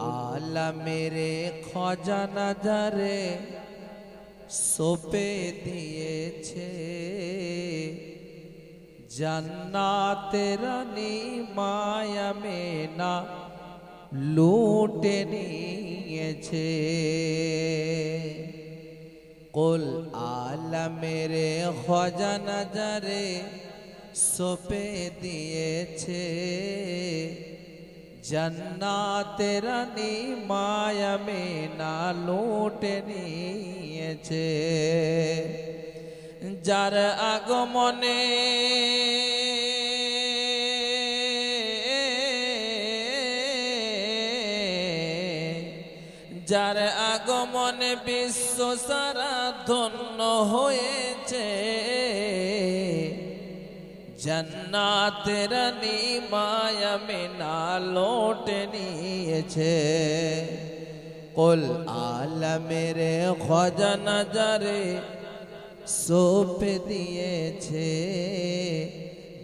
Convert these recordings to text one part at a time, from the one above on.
आला मेरे ख्वाजा नजरे सोपे दिए जन्नातेर माया में ना लूटे निয়েছে कुल आला मेरे ख्वाजा नजरे सोपे दिए जन्नातेर माया में ना लूटे निয়েছে जार आगमने जार आगमने विश्व सारा धन्य হয়েছে जन्नातेर माया में ना लौटे निয়েছে कुल आला मेरे ख्वाजा नजरे सोप दिए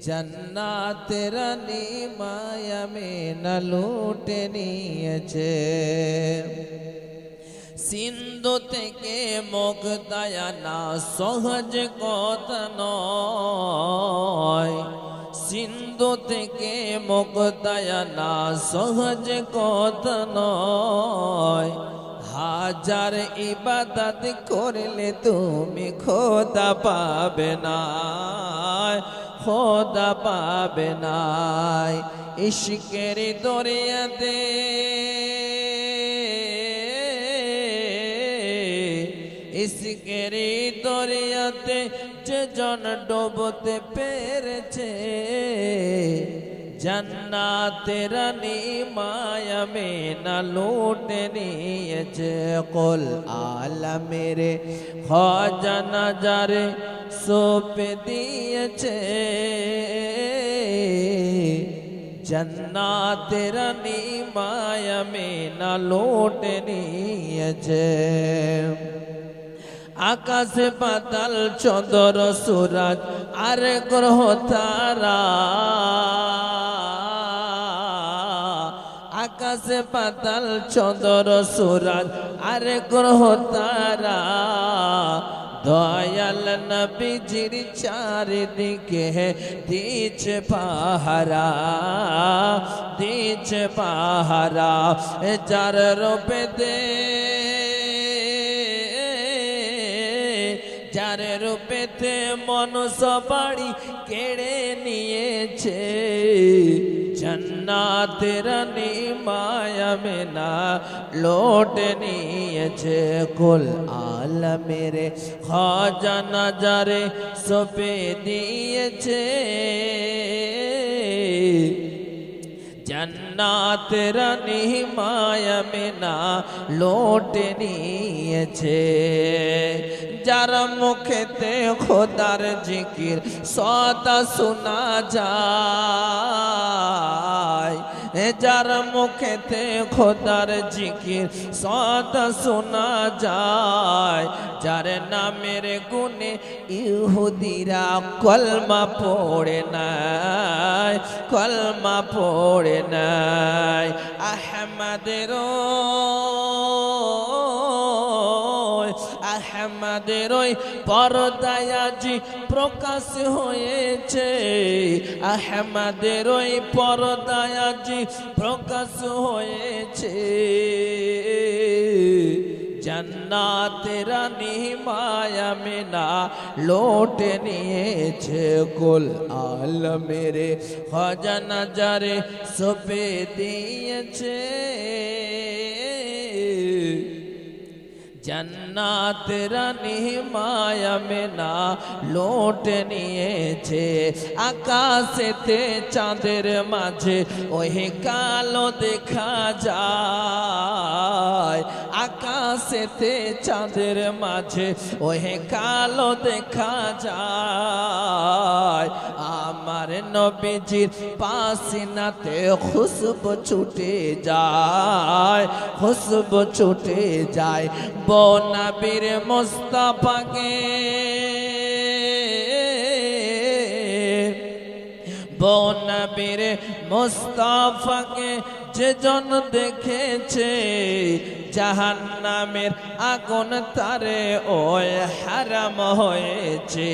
जन्नातेर माया में न लूटे निয়েছে सिंधु থেকে মুক্তায়া না সহজ কথা নয় सिंधु থেকে মুক্তায়া না সহজ কথা নয় হাজার ইবাদত করলে তুমি খোদা পাবে না খোদা পাবে না ইশকের দরিয়াতে ইশকের দরিয়াতে যে জন ডুবতে পেরেছে जन्नातेर माया में न लूटे निয়েছে कुल आला मेरे ख्वाजा नजरे सोप दिए जन्नातेर माया में न लूटे निয়েছে आकाश पाताल चंद्र सूरज और ग्रह तारा आकाश पाताल चंद्र सूरज और ग्रह तारा दयाल नबीजिर चारिदिके दीछे पहारा दीछे पहारा जार रूपे दे जार रूपेते मनुष्य बाड़ी केड़े निয়েছে जन्नातेर माया में ना लौटे निয়েছে कुल आला मेरे ख्वाजा नजरे सोपे दिए जन्नातेर माया में ना लौटे निয়েছে जार मुखेते खुदार जिकिर सदा सुना जाए जार मुखेते खुदार जिकिर सदा सुना जाए जार नामेर गुणे इहुदीरा कलमा पड़े नाय कलमा पड़े नाय अहमदेरो अहमदेर पर्दाय आजी प्रकाश হয়েছে अहमदेर पर्दाय आजी प्रकाश হয়েছে जन्नातेर माया में ना लौटे निয়েছে कुल आला मेरे ख्वाजा नजरे सोपे दिए जन्नातेर माया में ना लौटे निয়েছে आकाशेते चाँदेर माझे ओही कालो देखा जाए आकाशेते चाँदेर माझे ओही कालो देखा जाए आमार नबीजिर पासिनाते खुशबू छूटे जाए खुशबू छूटे जाए नबीर मुस्तफा के नबीर मुस्तफा के যেজন দেখেছে জাহান্নামের আগুন তারে ওই হারাম হয়েছে।